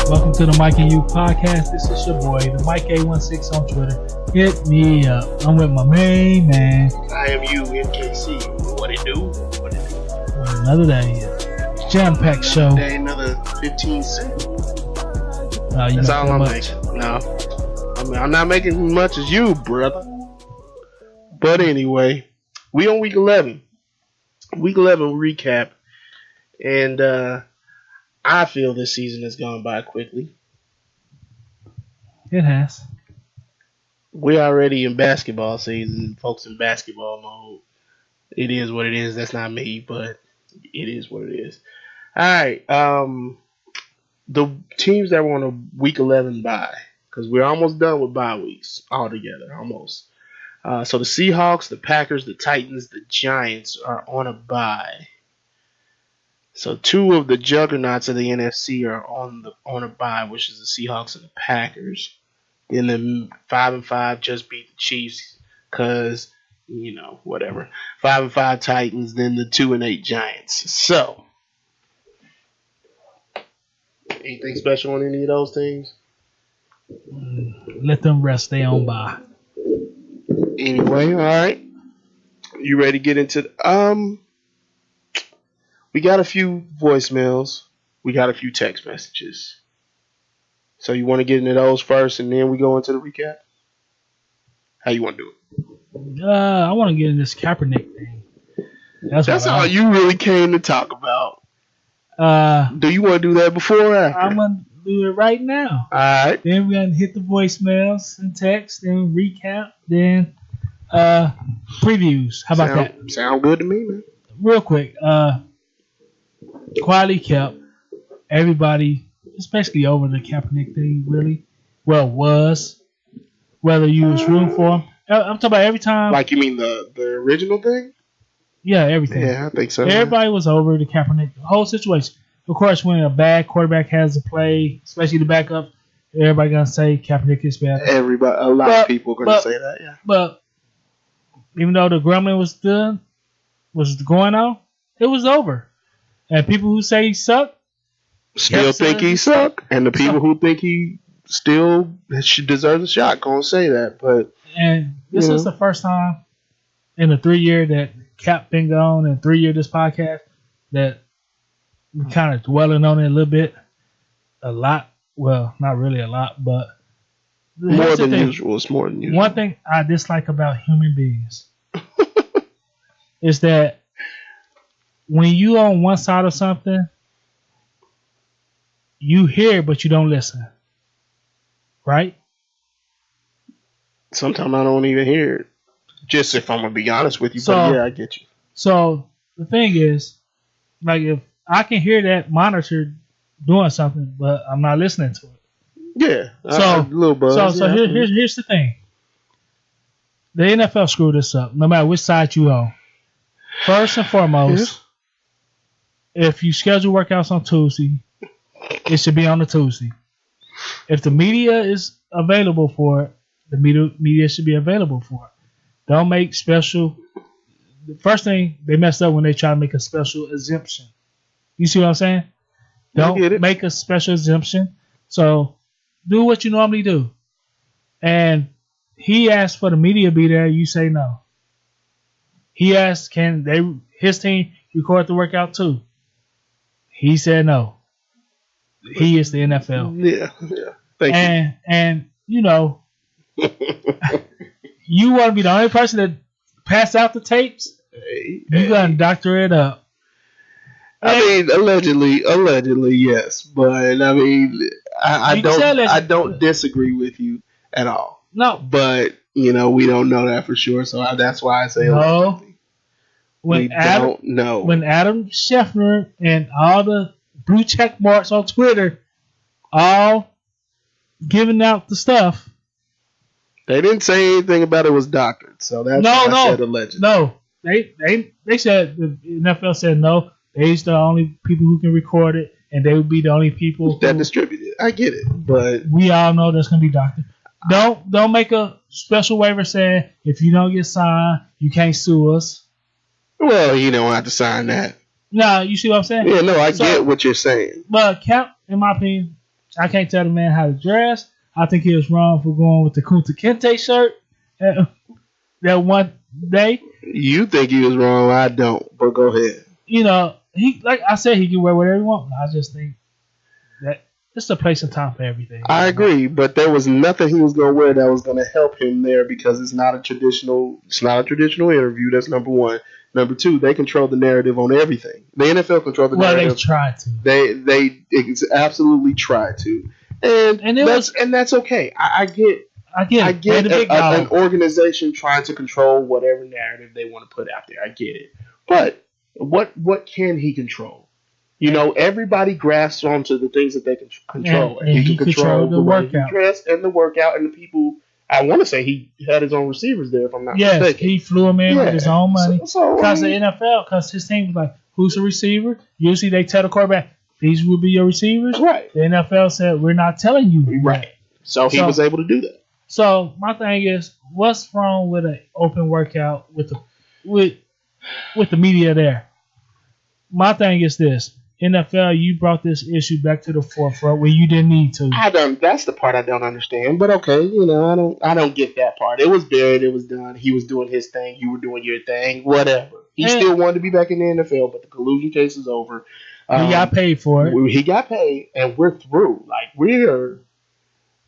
Welcome to the Mike and You podcast. This is your boy, the Mike A16 on Twitter. Hit me up. I'm with my main man. I am you, MKC. What it do? What it do? Another day. Jam-packed show. Day another 15 cents. You That's all I'm making. No. I'm not making as much as you, brother. But anyway, we on week 11. Week 11 recap. And I feel this season has gone by quickly. It has. We're already in basketball season. Folks in basketball mode. It is what it is. That's not me, but it is what it is. All right. The teams that were on a week 11 bye, because we're almost done with bye weeks altogether, almost. So the Seahawks, the Packers, the Titans, the Giants are on a bye. So two of the juggernauts of the NFC are on a bye, which is the Seahawks and the Packers. Then the 5-5 just beat the Chiefs because, whatever. 5-5 Titans, then the 2-8 Giants. So, anything special on any of those teams? Let them rest. They on bye. Anyway, all right. You ready to get into we got a few voicemails. We got a few text messages. So you want to get into those first and then we go into the recap? How you want to do it? I want to get in this Kaepernick thing. That's all you really came to talk about. Do you want to do that before or after? I'm going to do it right now. All right. Then we're going to hit the voicemails and text, then recap, then previews. How about that? Sound good to me, man. Real quick. Quietly kept. Everybody, especially over the Kaepernick thing, really. Well, was. Whether you was rooting for him. I'm talking about every time. Like you mean the original thing? Yeah, everything. Yeah, I think so. Everybody was over the Kaepernick whole situation. Of course, when a bad quarterback has to play, especially the backup, everybody gonna say Kaepernick is bad. A lot of people are gonna say that. Yeah. But even though the grumbling was going on, it was over. And people who say he sucked still think he sucked, and the people who think he still deserves a shot gonna say that. But this is the first time in the 3 year that Cap been gone and 3 year this podcast that we kind of dwelling on it a little bit, a lot. Well, not really a lot, but more than usual. It's more than usual. One thing I dislike about human beings is that when you on one side of something, you hear but you don't listen. Right? Sometimes I don't even hear it. Just if I'm going to be honest with you. But yeah, I get you. So the thing is, like if I can hear that monitor doing something, but I'm not listening to it. Yeah. So, a little buzz. So here's the thing. The NFL screwed this up, no matter which side you on. First and foremost, if you schedule workouts on Tuesday, it should be on a Tuesday. If the media is available for it, the media should be available for it. Don't make special. The first thing they messed up when they try to make a special exemption. You see what I'm saying? Don't make a special exemption. So do what you normally do. And he asked for the media to be there. You say no. He asked, can his team record the workout too? He said no. He is the NFL. Yeah. Thank you. And you want to be the only person that pass out the tapes? You got to doctor it up. I mean, allegedly, yes. But I mean, I don't disagree with you at all. No. But, we don't know that for sure. So that's why I say allegedly. We don't know. When Adam Schefter and all the blue check marks on Twitter all giving out the stuff. They didn't say anything about it was doctored. So that's why I said allegedly. No. They said, the NFL said no. They's the only people who can record it, and they would be the only people that distribute it. I get it, but we all know that's gonna be doctored. Don't make a special waiver saying if you don't get signed, you can't sue us. Well, you don't have to sign that. No, you see what I'm saying? Yeah, no, I get what you're saying. But Cap, in my opinion, I can't tell the man how to dress. I think he was wrong for going with the Kunta Kinte shirt that one day. You think he was wrong? I don't. But go ahead. You know, he like I said, he can wear whatever he wants. I just think that it's a place and time for everything. I agree, but there was nothing he was going to wear that was going to help him there because it's not a traditional interview. That's number one. Number two, they control the narrative on everything. The NFL control the narrative. Well, they try to. They absolutely try to, and that's okay. I get an organization trying to control whatever narrative they want to put out there. I get it, but what can he control? You know, everybody grasps onto the things that they can control. And he can control the way workout. He dressed and the workout and the people. I want to say he had his own receivers there, if I'm not mistaken. He flew them in with his own money. Because the NFL, because his team was like, who's a receiver? Usually they tell the quarterback, these will be your receivers. Right. The NFL said, we're not telling you. Right. So he was able to do that. So my thing is, what's wrong with an open workout with the media there? My thing is this. NFL, you brought this issue back to the forefront when you didn't need to. That's the part I don't understand. But okay, you know, I don't get that part. It was buried. It was done. He was doing his thing. You were doing your thing. Whatever. He still wanted to be back in the NFL, but the collusion case is over. He got paid for it. He got paid, and we're through. Like we're.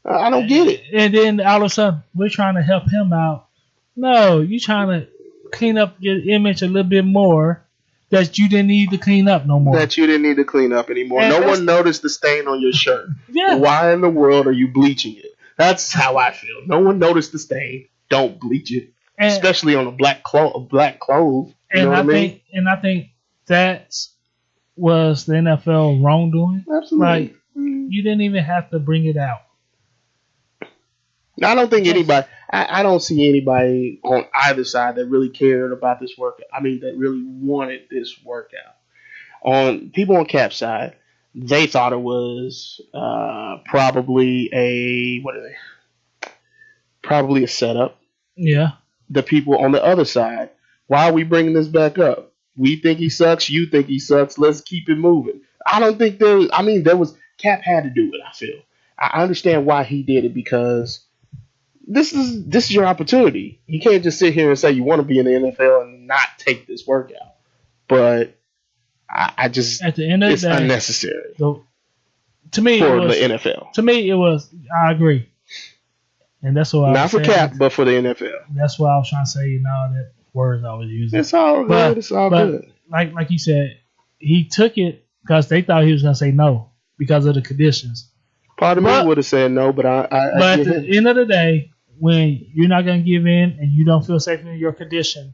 I don't get it. And then all of a sudden, we're trying to help him out. No, you trying to clean up your image a little bit more. That you didn't need to clean up no more. That you didn't need to clean up anymore. And no one noticed the stain on your shirt. Yeah. Why in the world are you bleaching it? That's how I feel. No one noticed the stain. Don't bleach it, especially on a black clothes. You know what I mean? And I think that was the NFL wrongdoing. Absolutely. Like you didn't even have to bring it out. I don't think anybody. I don't see anybody on either side that really cared about this workout. I mean, that really wanted this workout. On people on Kaep's side, they thought it was probably probably a setup. Yeah. The people on the other side, why are we bringing this back up? We think he sucks. You think he sucks. Let's keep it moving. I don't think there was. Kaep had to do it. I feel. I understand why he did it because. This is your opportunity. You can't just sit here and say you want to be in the NFL and not take this workout. But I just at the end of the day, it's unnecessary. To me, for the NFL. To me, it was. I agree, and that's what not for Kaep, but for the NFL. That's what I was trying to say. You know that words I was using. It's all good. It's all good. Like you said, he took it because they thought he was going to say no because of the conditions. Part of me would have said no, but But at the end of the day. When you're not going to give in and you don't feel safe in your condition,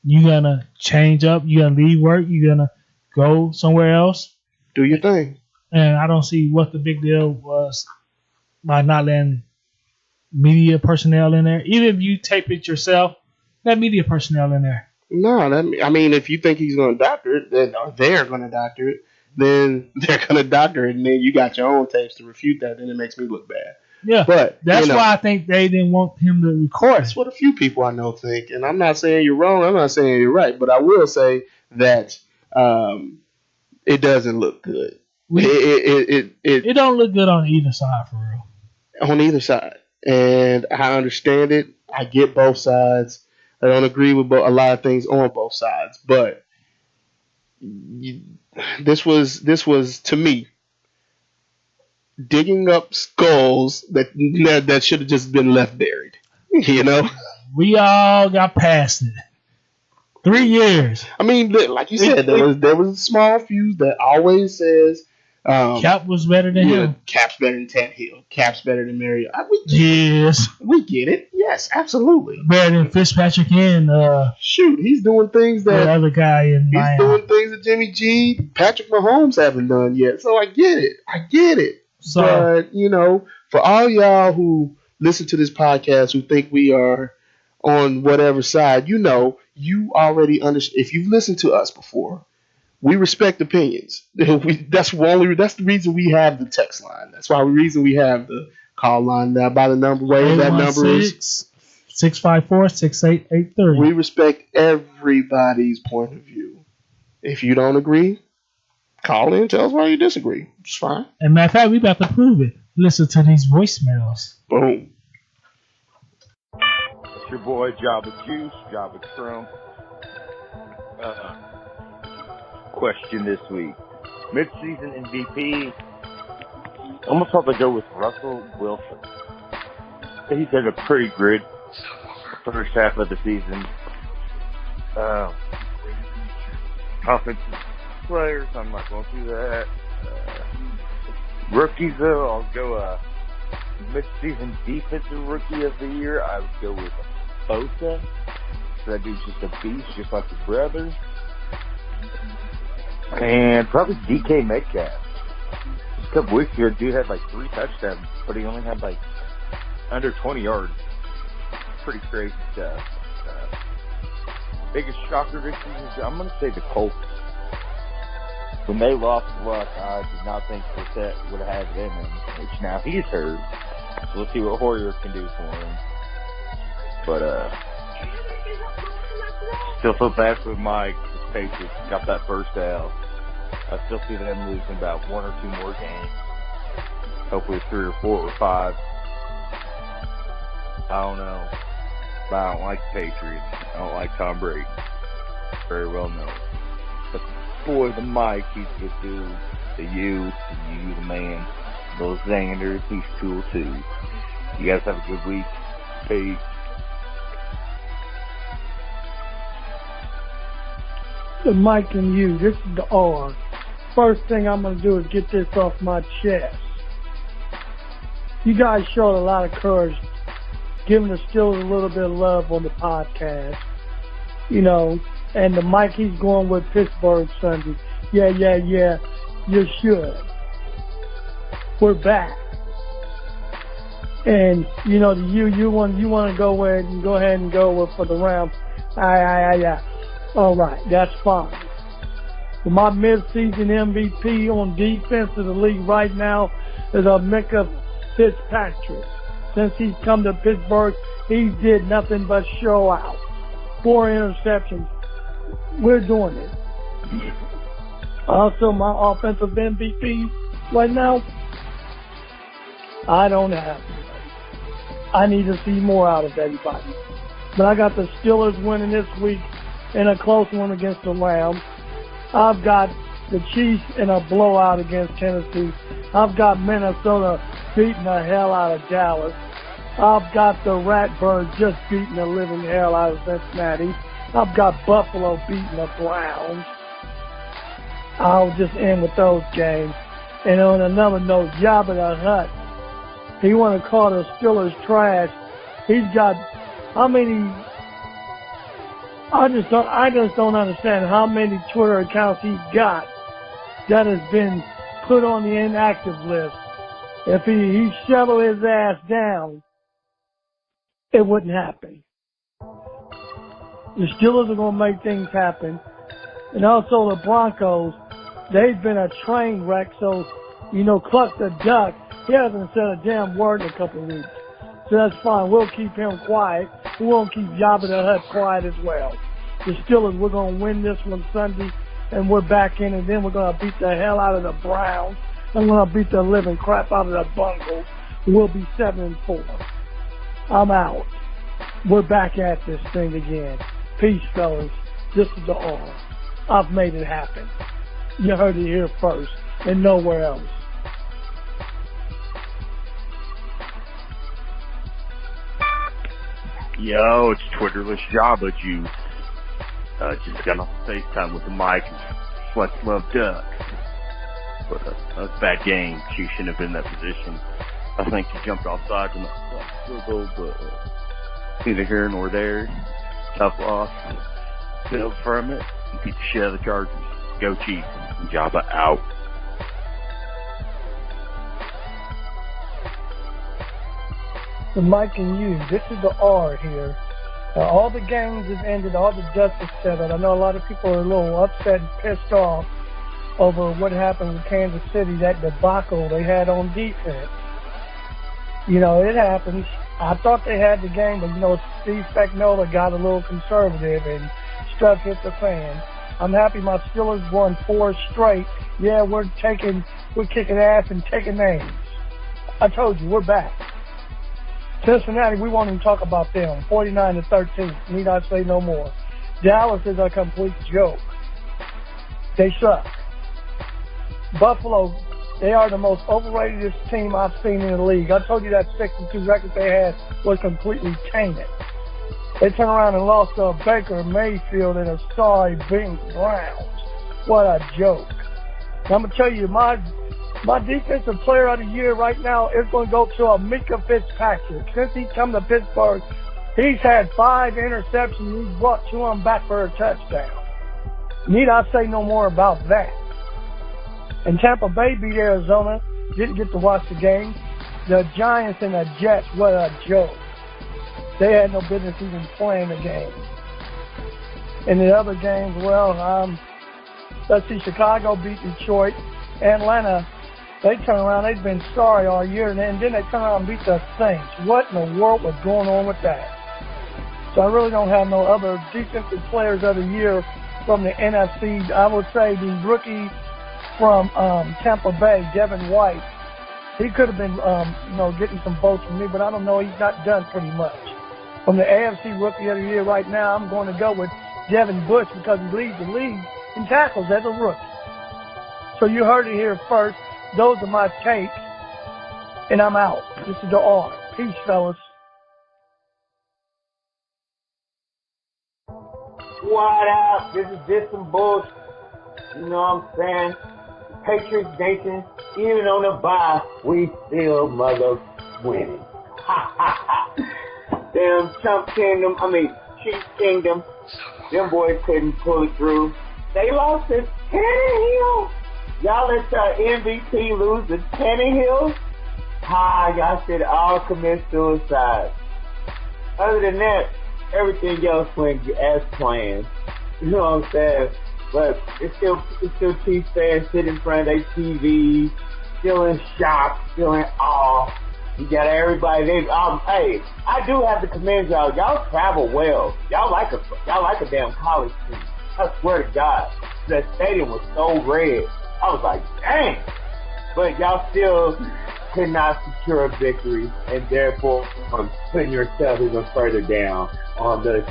you're going to change up. You're going to leave work. You're going to go somewhere else. Do your thing. And I don't see what the big deal was by not letting media personnel in there. Even if you tape it yourself, let media personnel in there. No, if you think he's going to doctor it, then they're going to doctor it. Then they're going to doctor it, and then you got your own tapes to refute that. Then it makes me look bad. Yeah, but that's why I think they didn't want him to record. That's what a few people I know think, and I'm not saying you're wrong. I'm not saying you're right, but I will say that it doesn't look good. It don't look good on either side for real. On either side, and I understand it. I get both sides. I don't agree with a lot of things on both sides, but this was to me. Digging up skulls that should have just been left buried. You know? We all got past it. 3 years. I mean, like you said, there was a small fuse that always says Kaep was better than him. Kaep's better than Tannehill. Kaep's better than Mario. Yes. We get it. Yes, absolutely. Better than Fitzpatrick and shoot, he's doing things that the other guy in Miami. He's doing things that Jimmy G, Patrick Mahomes haven't done yet. So I get it. So, but, you know, for all y'all who listen to this podcast who think we are on whatever side, you know, you already understand. If you've listened to us before, we respect opinions. That's the reason we have the text line. That's why the reason we have the call line now by the number. Where that number is 654-6883. We respect everybody's point of view. If you don't agree, Call in, tell us why you disagree. It's fine. And matter of fact, we about to prove it. Listen to these voicemails. Boom. It's your boy Java Juice, Java Trump. Question this week. Mid-season MVP. I'm going to probably go with Russell Wilson. He's had a pretty good first half of the season. Offensive players, I'm not going to do that. Rookies, though, I'll go mid-season defensive rookie of the year. I would go with Bosa. That dude's just a beast, just like his brother. And probably DK Metcalf. Just a couple weeks ago, dude had like 3 touchdowns, but he only had like under 20 yards. Pretty crazy stuff. Biggest shocker this season, I'm going to say the Colts. When they lost Luck, I did not think Brissett would have had it in him, which now he's hurt. So we'll see what Hoyer can do for him. But, still feel bad for Mike. The Patriots got that first L. I still see them losing about 1 or 2 more games. Hopefully 3 or 4 or 5. I don't know. But I don't like the Patriots. I don't like Tom Brady. Very well known. But boy, the Mike, he's a good dude. The you, the man. Those Xanders, he's cool too. You guys have a good week. Peace. The Mike and you, this is the R. First thing I'm going to do is get this off my chest. You guys showed a lot of courage, giving the Steelers a little bit of love on the podcast. You know, and the Mike, he's going with Pittsburgh Sunday. Yeah, you should. We're back. And, you know, you want to go ahead and go with for the Rams. Yeah. All right, that's fine. For my mid-season MVP on defense of the league right now is Micah Fitzpatrick. Since he's come to Pittsburgh, he did nothing but show out. 4 interceptions. We're doing it. Also, my offensive MVP right now, I don't have it. I need to see more out of everybody. But I got the Steelers winning this week in a close one against the Rams. I've got the Chiefs in a blowout against Tennessee. I've got Minnesota beating the hell out of Dallas. I've got the Ratbirds just beating the living hell out of Cincinnati. I've got Buffalo beating the Browns. I'll just end with those games. And on another note, Jabba the Hutt, he want to call the Steelers trash. He's got how many? I just don't understand how many Twitter accounts he's got that has been put on the inactive list. If he shoveled his ass down, it wouldn't happen. The Steelers are going to make things happen. And also the Broncos, they've been a train wreck. So, you know, Cluck the Duck, he hasn't said a damn word in a couple of weeks. So that's fine. We'll keep him quiet. We won't keep Jabba the Hutt quiet as well. The Steelers, we're going to win this one Sunday, and we're back in, and then we're going to beat the hell out of the Browns. I'm going to beat the living crap out of the Bungles. We'll be 7-4. I'm out. We're back at this thing again. Peace, fellas. This is the R. I've made it happen. You heard it here first, and nowhere else. Yo, it's Twitterless Java Juice. Just got off FaceTime with the mic and Flex Love Duck. But that was a bad game. She shouldn't have been in that position. I think he jumped offside in the field goal, but neither here nor there. Tough loss. Build from it and beat the shit out of the Chargers. Go Chiefs. Java out. The Mike and you, this is the R here. All the games have ended, all the dust is settled. I know a lot of people are a little upset and pissed off over what happened with Kansas City, that debacle they had on defense. You know, it happens. I thought they had the game, but, you know, Steve Spagnuolo got a little conservative and stuff hit the fan. I'm happy my Steelers won 4 straight. Yeah, we're kicking ass and taking names. I told you, we're back. Cincinnati, we won't even talk about them. 49-13. Need I say no more. Dallas is a complete joke. They suck. Buffalo, they are the most overrated team I've seen in the league. I told you that 62 record they had was completely tainted. They turned around and lost to Baker Mayfield and a sorry Browns. What a joke. And I'm going to tell you, my defensive player of the year right now is going to go to Micah Fitzpatrick. Since he's come to Pittsburgh, he's had 5 interceptions. He's brought 2 of them back for a touchdown. Need I say no more about that? And Tampa Bay beat Arizona. Didn't get to watch the game. The Giants and the Jets, what a joke. They had no business even playing the game. In the other games, well, let's see, Chicago beat Detroit. Atlanta, they turned around. They've been sorry all year, and then they turned around and beat the Saints. What in the world was going on with that? So I really don't have no other defensive players of the year from the NFC. I would say the rookie from Tampa Bay, Devin White, he could have been, getting some votes from me, but I don't know. He's not done pretty much. From the AFC Rookie of the Year right now, I'm going to go with Devin Bush because he leads the league in tackles as a rookie. So you heard it here first. Those are my takes, and I'm out. This is the R. Peace, fellas. What up? This is Distant Bush. You know what I'm saying? Patriots Nation, even on the bye, we still mother winning. Ha ha ha. Damn Chiefs Kingdom, them boys couldn't pull it through. They lost to Tannehill. Y'all let your MVP lose to Tannehill? Y'all should all commit suicide. Other than that, everything else went as planned. You know what I'm saying? But it's still Chiefs fans sitting in front of their TV, still in shock, still in awe. You got everybody. Hey, I do have to commend y'all. Y'all travel well. Y'all like a damn college team. I swear to God, that stadium was so red. I was like, dang. But y'all still could not secure a victory, and therefore putting yourself even further down on the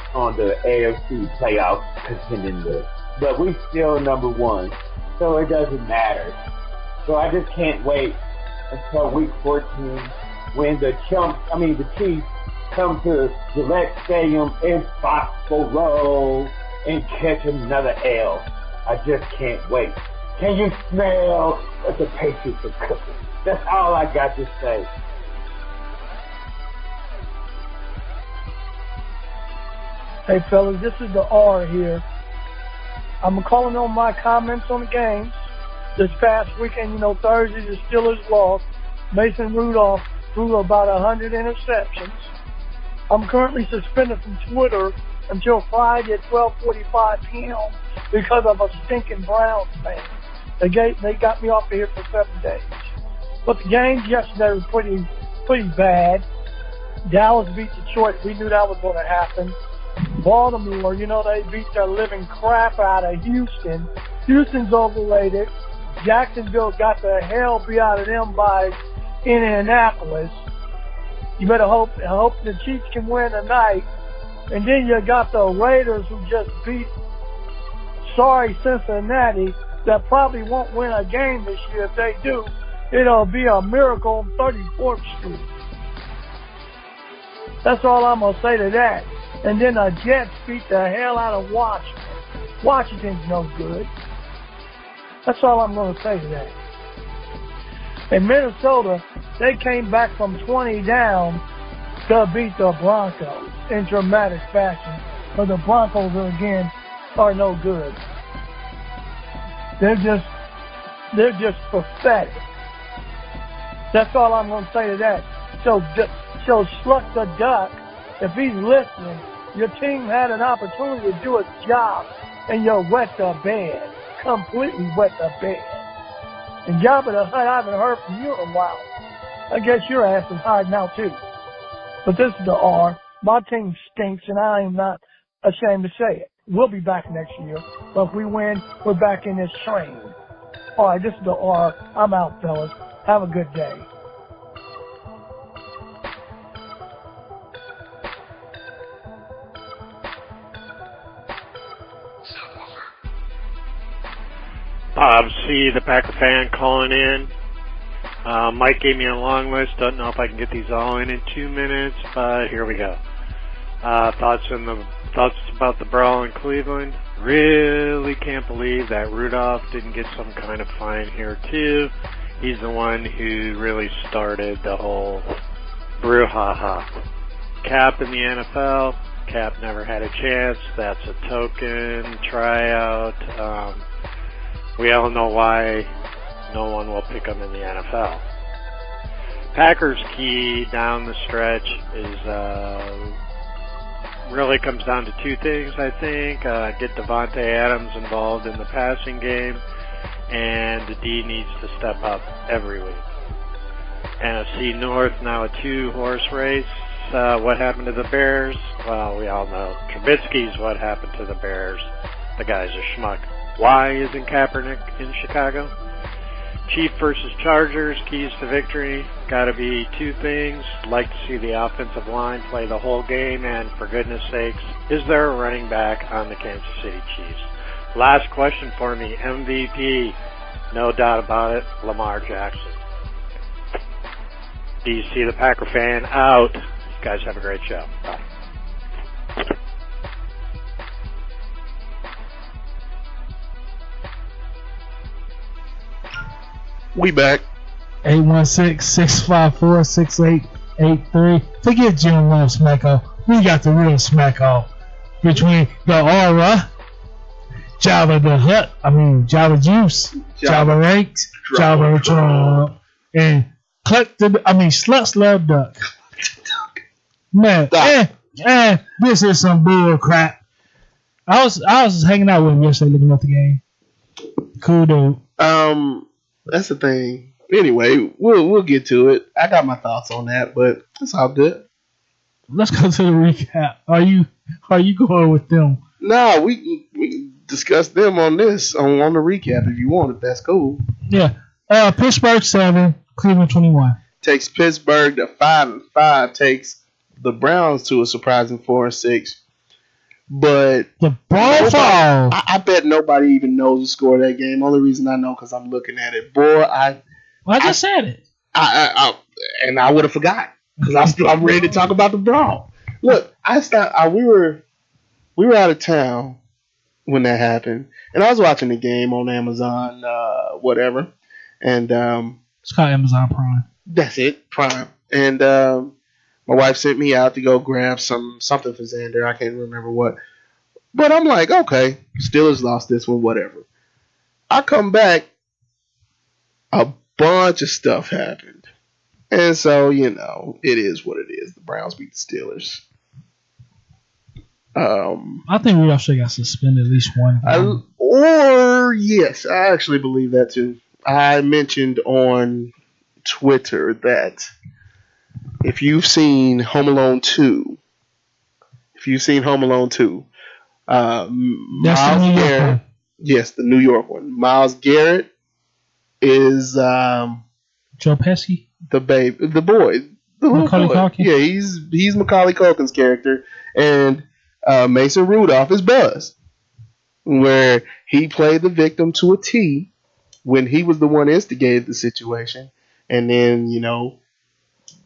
AFC playoff contending list. But we still number 1, so it doesn't matter. So I just can't wait until week 14 when the Chiefs come to Gillette Stadium in Foxborough and catch another L. I just can't wait. Can you smell what the Patriots are cooking? That's all I got to say. Hey, fellas, this is the R here. I'm calling on my comments on the games. This past weekend, Thursday, the Steelers lost. Mason Rudolph threw about 100 interceptions. I'm currently suspended from Twitter until Friday at 12:45 p.m. because of a stinking Browns fan. They got me off of here for 7 days. But the games yesterday were pretty bad. Dallas beat Detroit. We knew that was going to happen. Baltimore, they beat the living crap out of Houston. Houston's overrated. Jacksonville got the hell beat out of them by Indianapolis. You better hope the Chiefs can win tonight. And then you got the Raiders who just beat Cincinnati that probably won't win a game this year. If they do, it'll be a miracle on 34th Street. That's all I'm going to say to that. And then the Jets beat the hell out of Washington. Washington's no good. That's all I'm going to say to that. In Minnesota, they came back from 20 down to beat the Broncos in dramatic fashion. But the Broncos, again, are no good. They're just pathetic. That's all I'm going to say to that. So Schluck the Duck, if he's listening, your team had an opportunity to do its job, and you wet the bed. Completely wet the bed. And Jabba the Hutt, I haven't heard from you in a while. I guess your ass is hiding out too. But this is the R. My team stinks, and I am not ashamed to say it. we'll be back next year. But if we win, we're back in this train. All right, this is the R. I'm out, fellas. Have a good day. Bob C., the Packer fan, calling in. Mike gave me a long list. Don't know if I can get these all in 2 minutes, but here we go. Thoughts about the brawl in Cleveland. Really can't believe that Rudolph didn't get some kind of fine here too. He's the one who really started the whole brouhaha. Kaep in the NFL. Kaep never had a chance. That's a token tryout. We all know why no one will pick him in the NFL. Packers' key down the stretch is really comes down to two things, I think. Get Devontae Adams involved in the passing game, and the D needs to step up every week. NFC North, now a two-horse race. What happened to the Bears? Well, we all know. Trubisky's what happened to the Bears. The guy's a schmuck. Why isn't Kaepernick in Chicago? Chiefs versus Chargers, keys to victory. Got to be two things. Like to see the offensive line play the whole game, and for goodness sakes, is there a running back on the Kansas City Chiefs? Last question for me, MVP. No doubt about it, Lamar Jackson. DC the Packer fan out. You guys have a great show. Bye. We back. 816-654-6883. Forget Jim Love Smacko. We got the real Smacko. Between the Aura, Java the Hut, Java Juice, Java Ranked, Java Trump, and Sluts Love Duck. Man, this is some bull crap. I was hanging out with him yesterday looking at the game. Cool dude. That's the thing. Anyway, we'll get to it. I got my thoughts on that, but it's all good. Let's go to the recap. Are you going with them? No, we can discuss them on this on the recap if you want. If that's cool. Yeah. Pittsburgh 7, Cleveland 21. Takes Pittsburgh to 5-5. Takes the Browns to a surprising 4-6. But the ball fall. I bet nobody even knows the score of that game. Only reason I know because I'm looking at it. Boy, I just said it. And I would have forgot because I'm ready to talk about the brawl. Look, we were out of town when that happened, and I was watching the game on Amazon, whatever, and it's called Amazon Prime. That's it, Prime. And my wife sent me out to go grab something for Xander. I can't remember what. But I'm like, okay, Steelers lost this one, whatever. I come back, a bunch of stuff happened. And so, it is what it is. The Browns beat the Steelers. I think Rudolph should have got suspended at least one game. Yes, I actually believe that too. I mentioned on Twitter that if you've seen Home Alone 2, Miles Garrett, yes, the New York one. Miles Garrett is Joe Pesci, the boy, the little Macaulay boy. Culkin. Yeah, he's Macaulay Culkin's character, and Mason Rudolph is Buzz, where he played the victim to a T when he was the one who instigated the situation, and then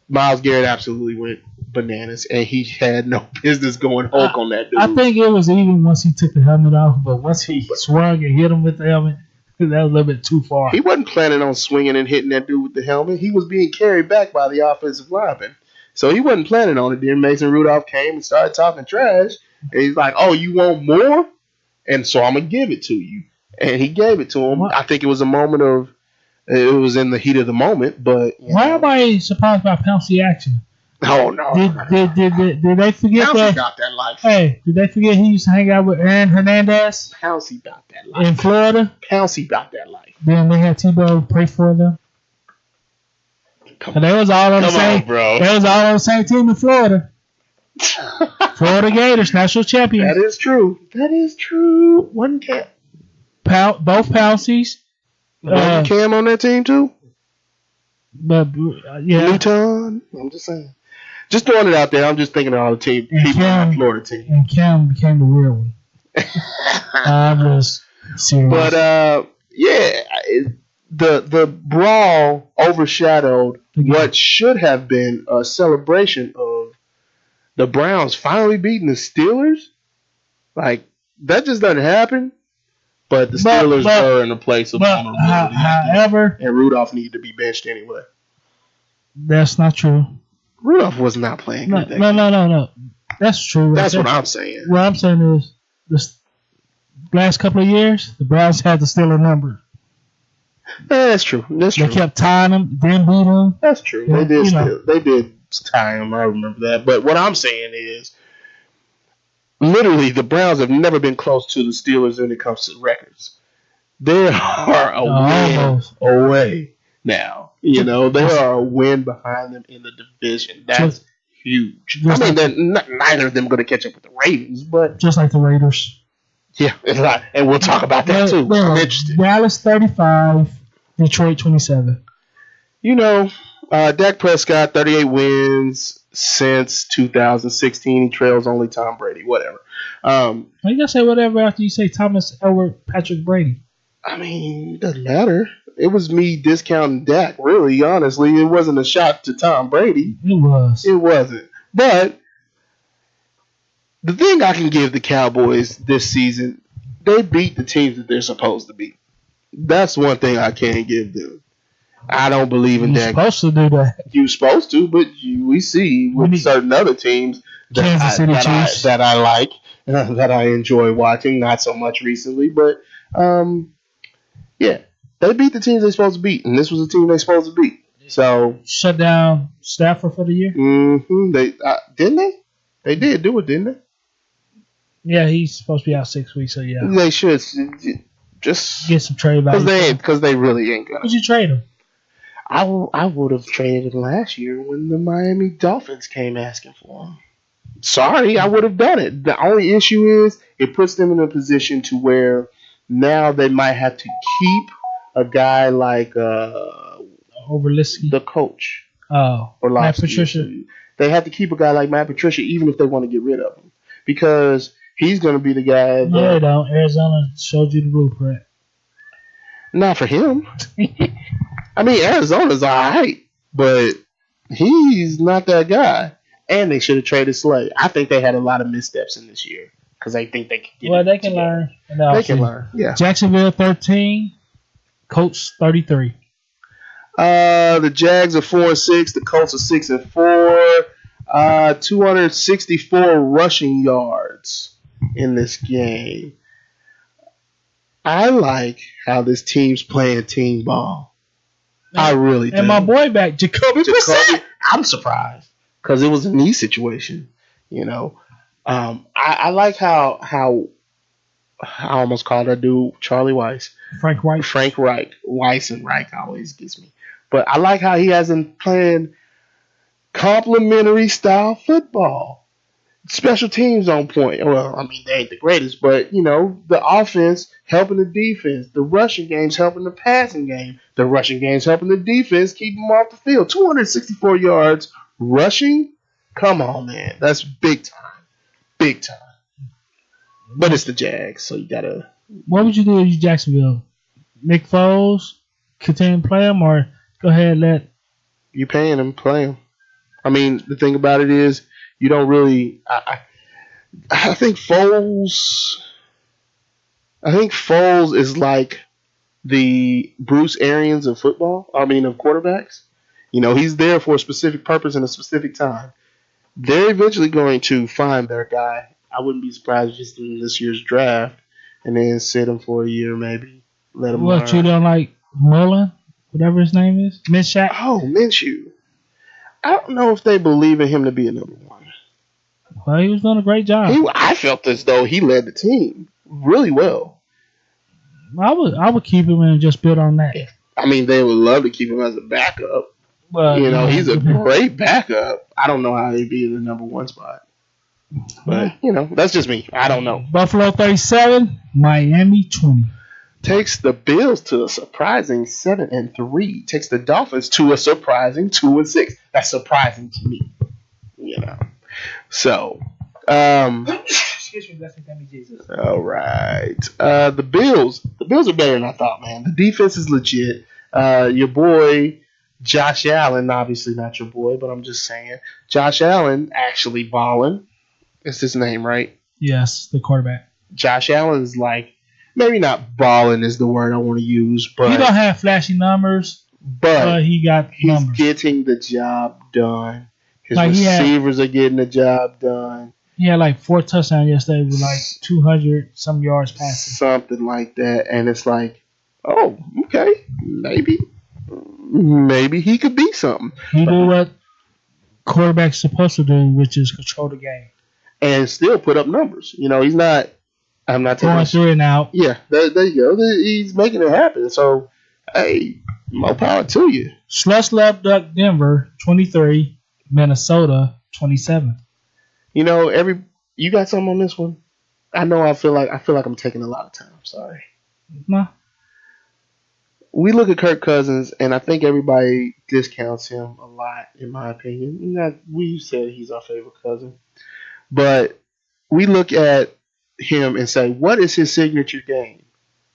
Miles Garrett absolutely went bananas, and he had no business going Hulk on that dude. I think it was even once he took the helmet off, but once he swung and hit him with the helmet, that was a little bit too far. He wasn't planning on swinging and hitting that dude with the helmet. He was being carried back by the offensive lineman. So he wasn't planning on it. Then Mason Rudolph came and started talking trash, and he's like, oh, you want more? And so I'm going to give it to you. And he gave it to him. What? I think it was a moment of, it was in the heat of the moment, but... Why am I surprised by Pouncey action? Oh, no. Did they forget Pouncey that? got that life. Hey, did they forget he used to hang out with Aaron Hernandez? Pouncey got that life. In Florida? Pouncey got that life. Then they had Tebow pray for them. They was all on the same, bro. They was all on the same team in Florida. Florida Gators, national champions. That is true. That is true. One Cam. Both Pouncey's. One Cam on that team too. But yeah, Newton. I'm just saying. Just throwing it out there. I'm just thinking of all the people on the Florida team. And Cam became the weird one. I'm just serious. But the brawl overshadowed what should have been a celebration of the Browns finally beating the Steelers. Like, that just doesn't happen. But the Steelers were in a place of vulnerability. However, and Rudolph needed to be benched anyway. That's not true. Rudolph was not playing. No. That's true. That's what I'm saying. What I'm saying is, this last couple of years, the Browns had the Steelers number. That's true. That's true. They kept tying them, then beat them. That's true. They did. They did tie them. I remember that. But what I'm saying is, literally, the Browns have never been close to the Steelers when it comes to records. They are a win away now. They are a win behind them in the division. That's huge. I mean, neither of them going to catch up with the Ravens, but just like the Raiders. Yeah, and we'll talk about that too. I'm interested. Dallas 35, Detroit 27. Dak Prescott 38 wins since 2016. He trails only Tom Brady. Whatever. You gotta say whatever after you say Thomas Edward Patrick Brady. I mean, it doesn't matter. It was me discounting Dak, really, honestly. It wasn't a shot to Tom Brady. It was. It wasn't. But the thing I can give the Cowboys this season, they beat the teams that they're supposed to beat. That's one thing I can give them. I don't believe in Dak. You're supposed to do that. You're supposed to, but we see with certain other teams that I like, that I enjoy watching, not so much recently, but they beat the teams they're supposed to beat, and this was a team they're supposed to beat. So shut down Stafford for the year. Mm-hmm. Didn't they? They did do it, didn't they? Yeah, he's supposed to be out 6 weeks. So yeah, they should just get some trade value because they really ain't gonna. Would you trade him? I would have traded him last year when the Miami Dolphins came asking for him. Sorry, I would have done it. The only issue is it puts them in a position to where now they might have to keep a guy like Overlisky, the coach. Or Matt Patricia. They have to keep a guy like Matt Patricia even if they want to get rid of him because he's going to be the guy. No, they don't. Arizona showed you the blueprint. Not for him. I mean, Arizona's all right, but he's not that guy. And they should have traded Slay. I think they had a lot of missteps in this year because they think they can get Well, they can learn. They can learn, yeah. Jacksonville 13, Colts 33. The Jags are 4-6. The Colts are 6-4. 264 rushing yards in this game. I like how this team's playing team ball. I really do. And my boy back, Jacoby Brissett. I'm surprised because it was a knee situation. I like how I almost called that dude Charlie Weiss. Frank Reich. Weiss and Reich always gets me. But I like how he hasn't playing complementary style football. Special teams on point. Well, I mean, they ain't the greatest, but, the offense helping the defense. The rushing game's helping the passing game. The rushing game's helping the defense keep them off the field. 264 yards rushing? Come on, man. That's big time. Big time. But it's the Jags, so you got to... What would you do if you Jacksonville? Nick Foles, continue to play him, or go ahead and let... You paying him, play him. I mean, the thing about it is, you don't really. I think Foles. Is like the Bruce Arians of football. I mean, of quarterbacks. He's there for a specific purpose and a specific time. They're eventually going to find their guy. I wouldn't be surprised just in this year's draft, and then sit him for a year, maybe let him. What you don't like, Mullen, whatever his name is, Minshew? Oh, Minshew. I don't know if they believe in him to be a number one. Well, he was doing a great job. I felt as though he led the team really well. I would keep him and just build on that. I mean, they would love to keep him as a backup. Well, he's a great backup. I don't know how he'd be in the number one spot. But, that's just me. I don't know. Buffalo 37, Miami 20. Takes the Bills to a surprising 7-3. Takes the Dolphins to a surprising 2-6. That's surprising to me. So, excuse me, blessed be Jesus. All right. The Bills are better than I thought, man. The defense is legit. Your boy Josh Allen, obviously not your boy, but I'm just saying, Josh Allen actually balling. It's his name, right? Yes, the quarterback. Josh Allen is maybe not balling is the word I want to use, but he don't have flashy numbers, but he got numbers. He's getting the job done. His receivers are getting the job done. He had 4 touchdowns yesterday with 200 some yards passing. Something like that, and it's oh, okay, maybe he could be something. He do what quarterback's supposed to do, which is control the game. And still put up numbers. He's not. I'm not going through and out. Yeah, there you go. He's making it happen. So, hey, more power to you. Slush Love Duck Denver 23, Minnesota 27. You got something on this one? I know. I feel like I'm taking a lot of time. Sorry. No. We look at Kirk Cousins, and I think everybody discounts him a lot, in my opinion. We said he's our favorite cousin. But we look at him and say, what is his signature game?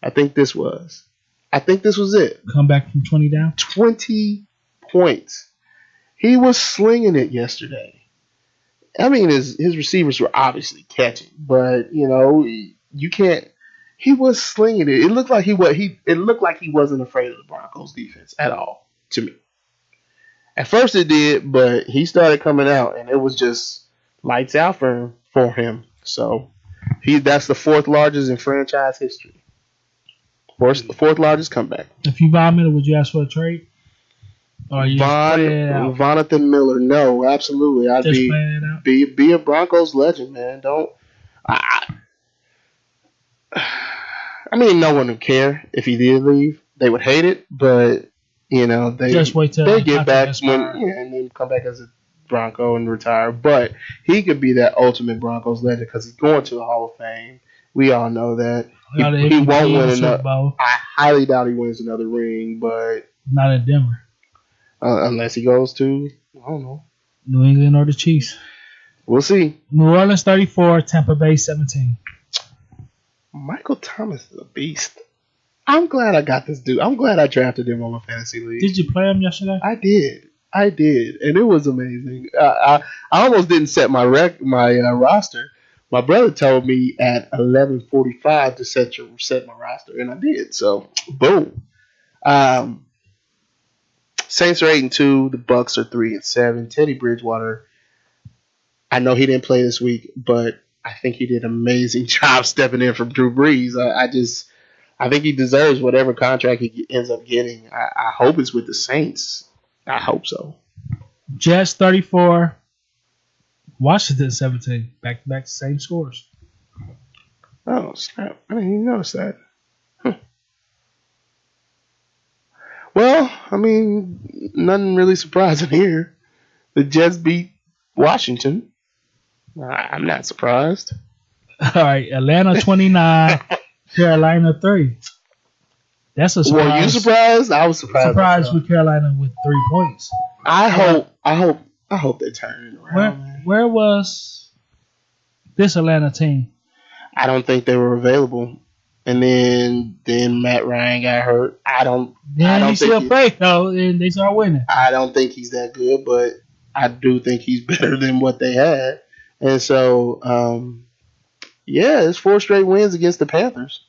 I think this was it. Come back from 20 down? 20 points. He was slinging it yesterday. I mean, his receivers were obviously catching, but, you can't. He was slinging it. It looked like he wasn't afraid of the Broncos defense at all, to me. At first it did, but he started coming out, and it was just lights out for him. So that's the 4th largest in franchise history. Fourth largest comeback. If you buy him, would you ask for a trade? Or you Vonathan Miller? No, absolutely. I'd be a Broncos legend, man. Don't. I mean, no one would care if he did leave. They would hate it, but they just wait till they get back and then come back as a Bronco and retire. But he could be that ultimate Broncos legend because he's going to the Hall of Fame. We all know that. He won't win another. I highly doubt he wins another ring, but not in Denver. Unless he goes to, I don't know, New England or the Chiefs. We'll see. New Orleans 34, Tampa Bay 17. Michael Thomas is a beast. I'm glad I got this dude. I'm glad I drafted him on my fantasy league. Did you play him yesterday? I did, and it was amazing. I almost didn't set my roster. My brother told me at 11:45 to set my roster, and I did. So, boom. Saints are 8-2. The Bucks are 3-7. Teddy Bridgewater. I know he didn't play this week, but I think he did an amazing job stepping in from Drew Brees. I think he deserves whatever contract he ends up getting. I hope it's with the Saints. I hope so. Jets 34, Washington 17. Back-to-back same scores. Oh, snap. I didn't even notice that. Well, I mean, nothing really surprising here. The Jets beat Washington. I'm not surprised. All right, Atlanta 29, Carolina 3. That's a surprise. Were you surprised? I was surprised. Surprised with Carolina with 3 points. I hope they turn it around. Where was this Atlanta team? I don't think they were available. And then Matt Ryan got hurt. I don't still play though, and they start winning. I don't think he's that good, but I do think he's better than what they had. And so, it's 4 straight wins against the Panthers.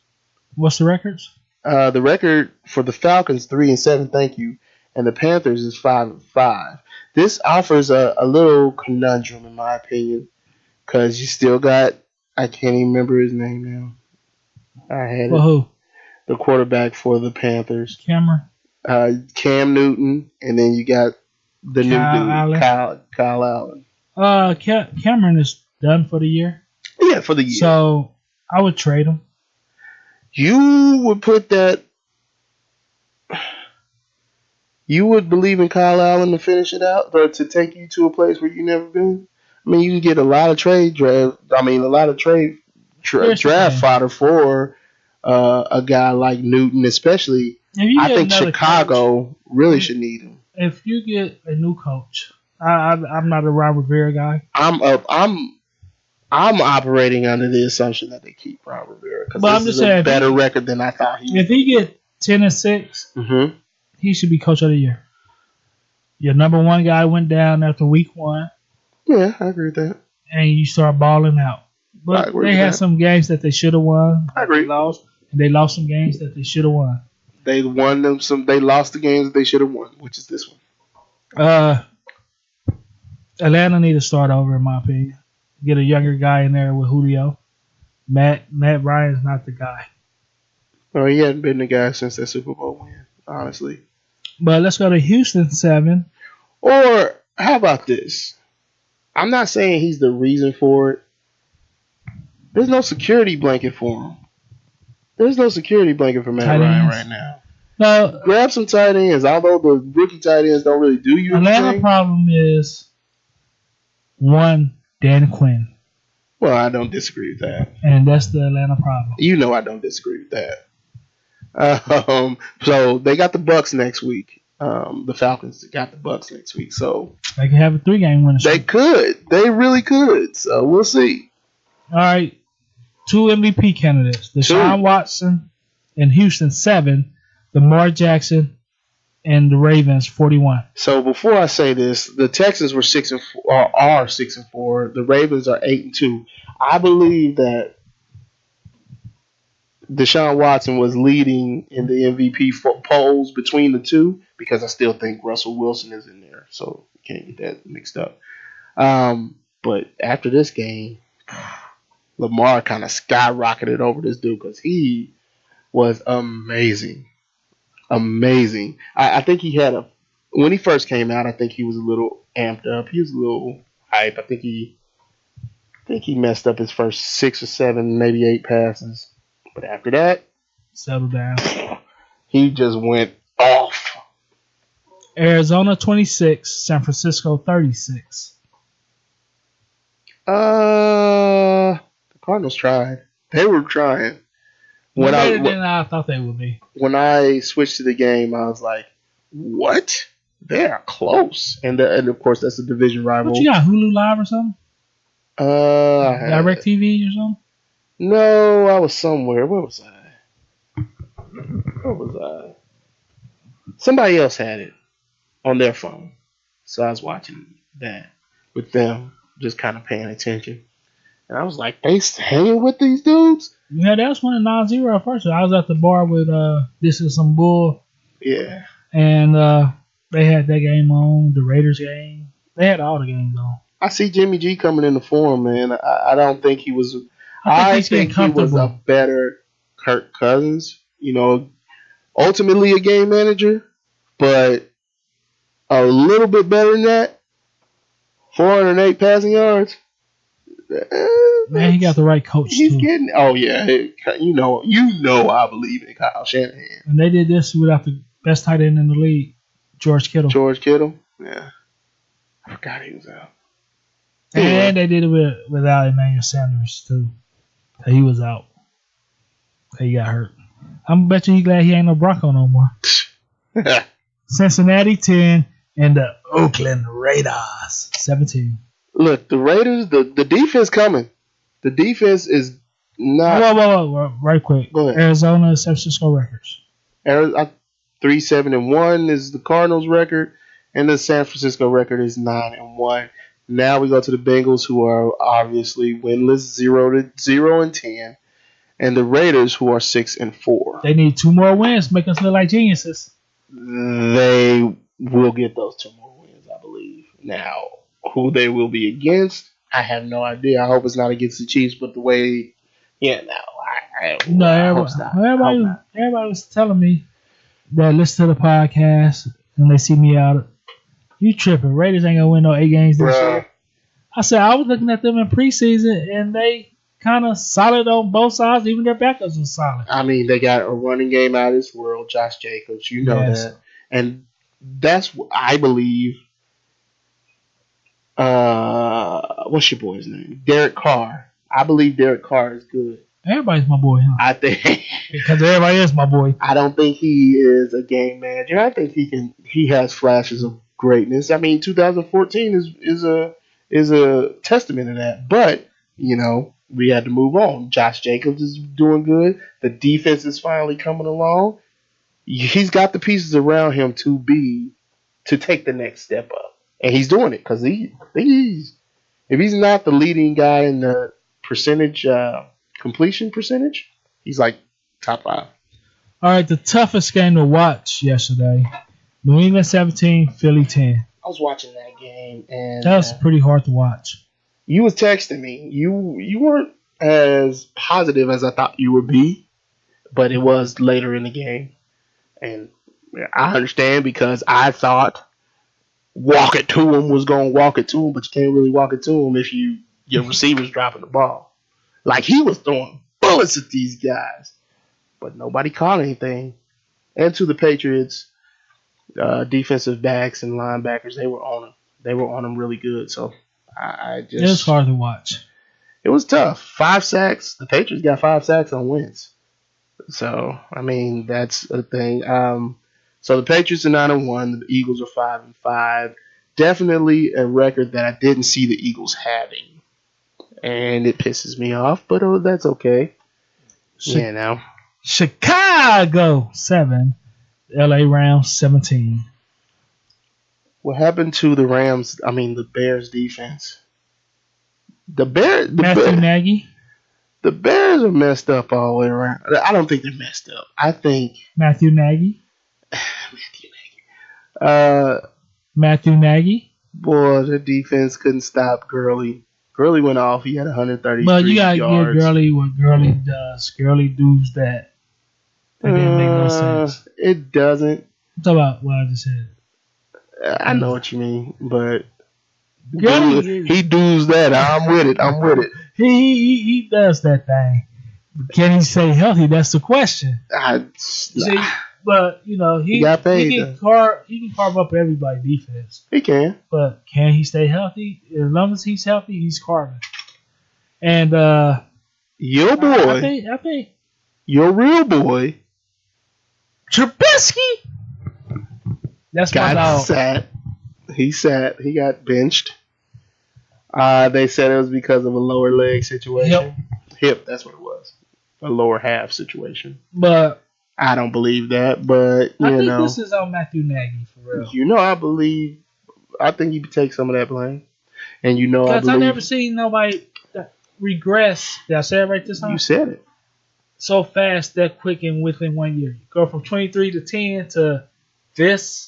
What's the records? The record for the Falcons 3-7. Thank you, and the Panthers is 5-5. This offers a little conundrum, in my opinion, because you still got I can't even remember his name now. I had who? The quarterback for the Panthers. Cameron? Cam Newton, and then you got the new dude, Kyle Allen. Cameron is done for the year. Yeah, for the year. So I would trade him. You would put that. You would believe in Kyle Allen to finish it out, or to take you to a place where you've never been. I mean, you can get a lot of draft fodder for a guy like Newton, especially. I think Chicago really should need him. If you get a new coach, I'm not a Ron Rivera guy. I'm operating under the assumption that they keep Ron Rivera because this is a better record than I thought he would. If he get 10-6, he should be coach of the year. Your number one guy went down after week 1. Yeah, I agree with that. And you start balling out. But they had some games that they should have won. I agree. They lost some games that they should have won. They won them some. They lost the games that they should have won, which is this one. Atlanta need to start over, in my opinion. Get a younger guy in there with Julio. Matt Ryan's not the guy. Well, he hadn't been the guy since that Super Bowl win, honestly. But let's go to Houston 7. Or how about this? I'm not saying he's the reason for it. There's no security blanket for him. There's no security blanket for Matt Ryan right now. No, grab some tight ends. Although the rookie tight ends don't really do you anything. Atlanta problem is one, Dan Quinn. Well, I don't disagree with that. And that's the Atlanta problem. You know I don't disagree with that. So they got the Bucks next week. The Falcons got the Bucks next week. So they can have a 3-game winning streak. They could. They really could. So we'll see. All right. 2 MVP candidates. Deshaun Watson in Houston 7. Lamar Jackson and the Ravens 41. So before I say this, the Texans were 6-4, are 6-4. The Ravens are 8-2. I believe that Deshaun Watson was leading in the MVP polls between the two because I still think Russell Wilson is in there, so you can't get that mixed up. But after this game, Lamar kind of skyrocketed over this dude because he was amazing. Amazing. I think he had when he first came out, I think he was a little amped up. He was a little hype. I think he messed up his first 6 or 7, maybe 8 passes. But after that, settled down. He just went off. Arizona 26, San Francisco 36. The Cardinals tried. They were trying. Better than I thought they would be. When I switched to the game, I was like, "What? They are close." And of course, that's a division rival. What you got, Hulu Live or something? Direct TV or something? No, I was somewhere. Where was I? Somebody else had it on their phone, so I was watching that with them, just kind of paying attention. And I was like, "They hanging with these dudes?" Yeah, that was 1-0 at first. I was at the bar with This Is Some Bull. Yeah. And they had that game on, the Raiders game. They had all the games on. I see Jimmy G coming in the form, man. I don't think he was. I think he was a better Kirk Cousins. You know, ultimately a game manager, but a little bit better than that. 408 passing yards. Man, he got the right coach. He's getting. Oh yeah, you know. I believe in Kyle Shanahan. And they did this without the best tight end in the league, George Kittle. Yeah, I forgot he was out. And they did it without Emmanuel Sanders too. He was out. He got hurt. I'm bet you he's glad he ain't no Bronco no more. Cincinnati 10 and the Oakland Raiders 17. Look, the Raiders, the defense coming. The defense is not. Whoa. Right quick. Go ahead. Arizona, San Francisco records. 3-7-1 is the Cardinals record, and the San Francisco record is 9-1. Now we go to the Bengals, who are obviously winless, 0-10, and the Raiders, who are 6-4. They need 2 more wins, make us look like geniuses. They will get those 2 more wins, I believe. Now, who they will be against, I have no idea. I hope it's not against the Chiefs, but the way, I hope not. Everybody was telling me that listen to the podcast and they see me out. You tripping? Raiders ain't gonna win no 8 games this year. I said I was looking at them in preseason and they kind of solid on both sides. Even their backups were solid. I mean, they got a running game out of this world, Josh Jacobs. You know that, and that's I believe. what's your boy's name? Derek Carr. I believe Derek Carr is good. Everybody's my boy, huh? I think Because everybody is my boy. I don't think he is a game manager. I think he has flashes of greatness. I mean, 2014 is a testament to that. But, we had to move on. Josh Jacobs is doing good. The defense is finally coming along. He's got the pieces around him to take the next step up. And he's doing it because if he's not the leading guy in the completion percentage, he's like top 5. All right, the toughest game to watch yesterday. New England 17, Philly 10. I was watching that game, and That was pretty hard to watch. you was texting me. You weren't as positive as I thought you would be, but it was later in the game. And I understand because I thought walk it to him was going to walk it to him, but you can't really walk it to him if your receiver's dropping the ball. Like, he was throwing bullets at these guys, but nobody caught anything. And to the Patriots, defensive backs and linebackers, they were on him. They were on him really good. So It was hard to watch. It was tough. 5 sacks. The Patriots got 5 sacks on Wentz. So, I mean, that's a thing. So the Patriots are 9-1. The Eagles are 5-5. Definitely a record that I didn't see the Eagles having. And it pisses me off, but that's okay. Chicago 7, LA Rams 17. What happened to the Bears defense? Matthew Nagy. The Bears are messed up all the way around. I don't think they're messed up. I think Matthew Nagy. Matthew Nagy. Boy, the defense couldn't stop Gurley. Gurley went off. He had 133 yards. But you got to give Gurley what Gurley does. Gurley does that. It didn't make no sense. It doesn't. Talk about what I just said. I know what you mean, but Gurley, he does that. I'm with it. He does that thing. Can he stay healthy? That's the question. But he got paid. He can carve up everybody's defense. He can. But can he stay healthy? As long as he's healthy, he's carving. And your boy, I think your real boy, Trubisky. That's my dog. He got benched. They said it was because of a lower leg situation. Hip, that's what it was. A lower half situation. But I don't believe that. But I think this is on Matthew Nagy for real. I think he could take some of that blame. And because I never seen nobody regress. Did I say it right this time? You said it. So fast, that quick, and within 1 year. You go from 23 to 10 to this.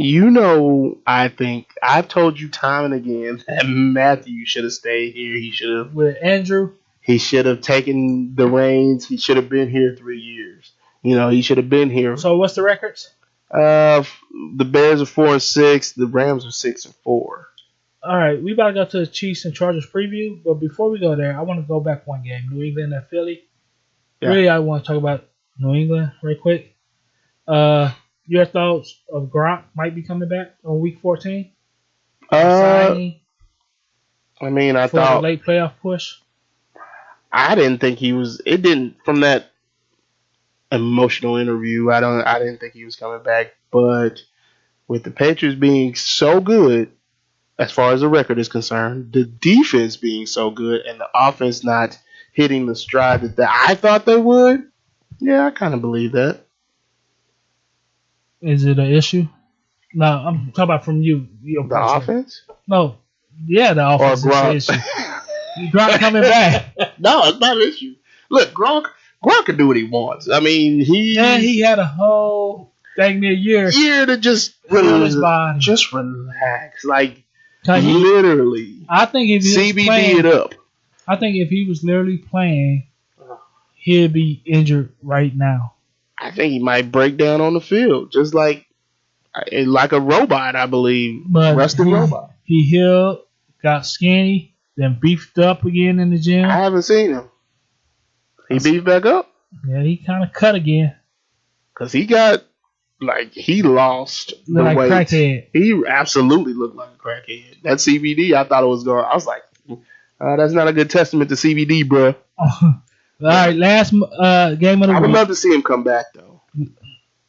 I think I've told you time and again that Matthew should have stayed here. He should have with Andrew. He should have taken the reins. He should have been here 3 years. He should have been here. So what's the records? The Bears are 4-6. The Rams are 6-4. All right, we about to go to the Chiefs and Chargers preview. But before we go there, I want to go back one game, New England and Philly. Yeah. Really, I want to talk about New England right quick. Your thoughts of Gronk might be coming back on Week 14? I thought a late playoff push. I didn't think he was. It didn't from that emotional interview. I didn't think he was coming back. But with the Patriots being so good, as far as the record is concerned, the defense being so good, and the offense not hitting the stride that I thought they would, yeah, I kind of believe that. Is it an issue? No, I'm talking about from you. The offense? No. Yeah, the offense is an issue. Gronk coming back. No, it's not an issue. Look, Gronk can do what he wants. I mean, he had a whole dang near year to just his body. Just relax. Like, literally. I think if he CBD playing, it up. I think if he was literally playing, he'd be injured right now. I think he might break down on the field, just like a robot, I believe. But rusted robot. He healed, got skinny, then beefed up again in the gym. I haven't seen him. He beefed back up? Yeah, he kind of cut again. Because he got like he lost the like weight. crackhead. He absolutely looked like a crackhead. That CBD, I thought it was going. I was like, that's not a good testament to CBD, bro. All right, last game of the I would week. love to see him come back though.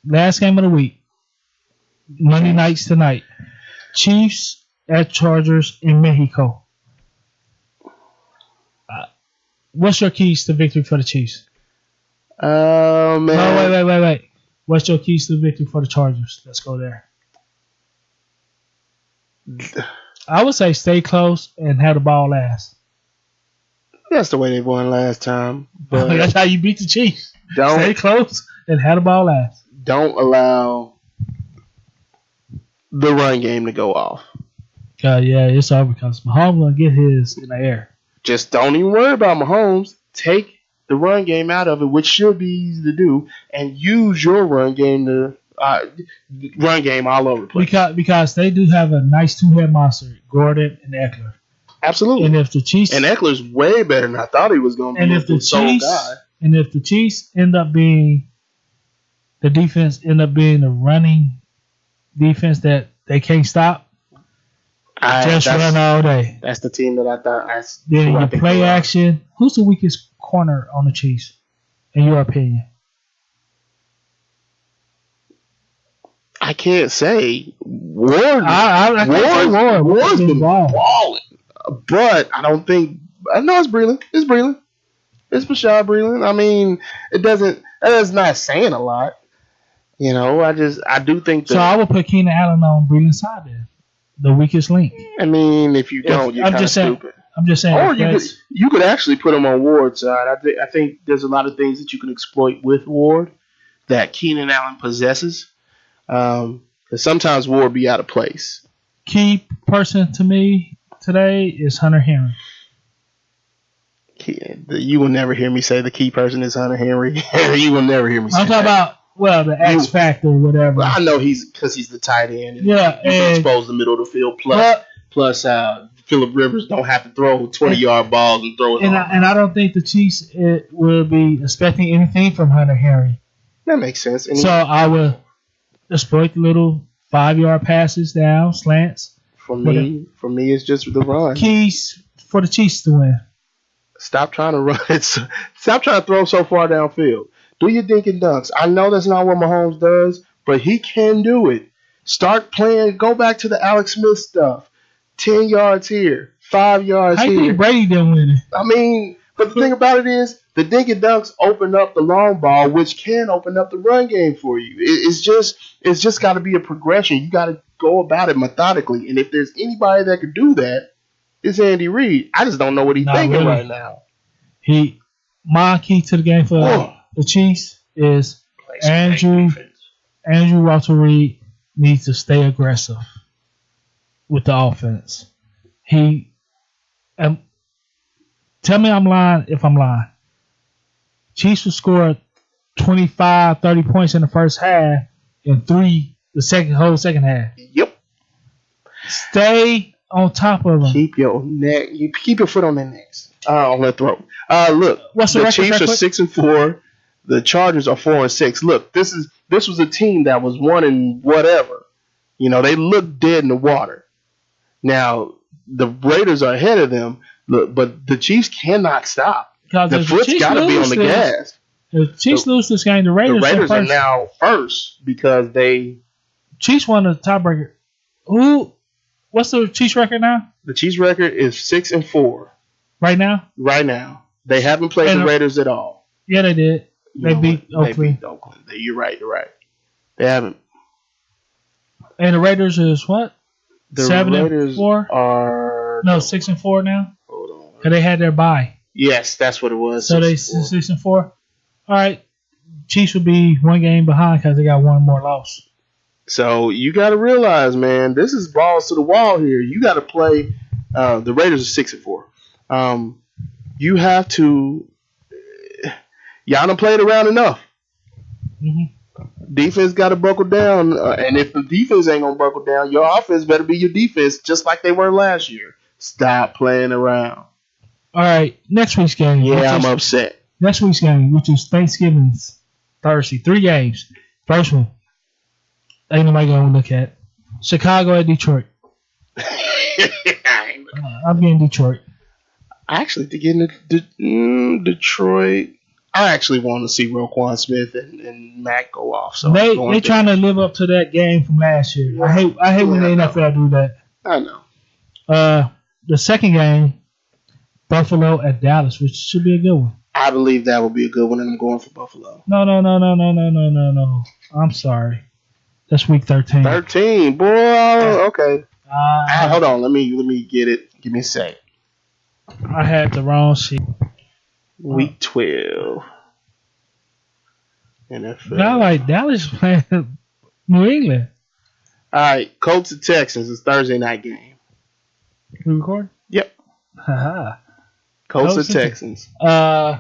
Last game of the week. Monday nights tonight. Chiefs at Chargers in Mexico. What's your keys to victory for the Chiefs? Man. No, wait. What's your keys to victory for the Chargers? Let's go there. I would say stay close and have the ball last. That's the way they won last time. But that's how you beat the Chiefs. Stay close and have the ball last. Don't allow the run game to go off. Yeah, it's over because Mahomes gonna get his in the air. Just don't even worry about Mahomes. Take the run game out of it, which should be easy to do, and use your run game to run game all over the place. Because they do have a nice two-head monster, Gordon and Eckler. Absolutely. And if the Chiefs and Eckler's way better than I thought he was going to be. And if the Chiefs end up being the defense, end up being the running defense that they can't stop, just run all day. That's the team that I thought. Then you play action. Who's the weakest corner on the Chiefs, in your opinion? I can't say. Ward's been balling. But I don't think. No, it's Breland. It's Bashad Breland. I mean, that's not saying a lot. You know, I do think that. So I would put Keenan Allen on Breland's side then. The weakest link. I mean, if you don't, you're kind of stupid. I'm just saying. Or you could actually put him on Ward's side. I think there's a lot of things that you can exploit with Ward that Keenan Allen possesses. Because sometimes Ward be out of place. Key person to me today is Hunter Henry. You will never hear me say the key person is Hunter Henry. You will never hear me say that. I'm talking about, the X factor or whatever. I know because he's the tight end. And yeah. He can expose the middle of the field. Plus Phillip Rivers don't have to throw 20-yard balls and throw it and I don't think the Chiefs will be expecting anything from Hunter Henry. That makes sense. So I will exploit the little 5-yard passes down, slants. For me, it's just the run. Keys for the Chiefs to win. Stop trying to run it. Stop trying to throw so far downfield. Do your dink and dunks. I know that's not what Mahomes does, but he can do it. Start playing. Go back to the Alex Smith stuff. 10 yards here, 5 yards here. I think Brady didn't win it. I mean, but the thing about it is, the dink and dunks open up the long ball, which can open up the run game for you. It's just got to be a progression. You got to go about it methodically. And if there's anybody that could do that, it's Andy Reid. I just don't know what he's thinking right now. My key to the game for the Chiefs is Andrew Walter Reid needs to stay aggressive with the offense. Tell me I'm lying if I'm lying. Chiefs will score 25, 30 points in the first half and 3 the whole second half. Yep. Stay on top of them. Keep your neck. You keep your foot on their necks. On their throat. Look, what's the Chiefs are 6-4. The Chargers are 4-6. Look, this was a team that was 1-whatever. You know, they looked dead in the water. Now the Raiders are ahead of them, but the Chiefs cannot stop. The foot's got to be on the gas. If the Chiefs lose this game, the Raiders are now first because Chiefs won the tiebreaker. What's the Chiefs record now? The Chiefs record is 6-4. Right now? Right now. They haven't played the Raiders at all. Yeah, they did. They beat Oakland. You're right. They haven't. And the Raiders is what? The 7-4? Raiders are 6-4 now. Hold on. Because they had their bye. Yes, that's what it was. So they 6-4. All right. Chiefs would be one game behind because they got one more loss. So you got to realize, man, this is balls to the wall here. You got to play. The Raiders are 6-4. You have to. Y'all done played around enough. Mm-hmm. Defense got to buckle down, and if the defense ain't gonna buckle down, your offense better be your defense, just like they were last year. Stop playing around. All right, next week's game. Yeah, I'm upset. Next week's game, which is Thanksgiving's Thursday, 3 games. First one, Ain't nobody gonna look at. Chicago at Detroit. I'm getting Detroit. I actually think in Detroit. I actually want to see Roquan Smith and Mac go off. So they trying to live up to that game from last year. Yeah. I hate when the NFL do that. I know. The second game, Buffalo at Dallas, which should be a good one. I believe that will be a good one, and I'm going for Buffalo. No. I'm sorry. That's week 13. 13, boy. Okay. Hold on. Let me get it. Give me a sec. I had the wrong sheet. Week 12. NFL. Guy like Dallas playing New England. All right. Colts and Texans is Thursday night game. We record? Yep. Haha. Colts and Texans. I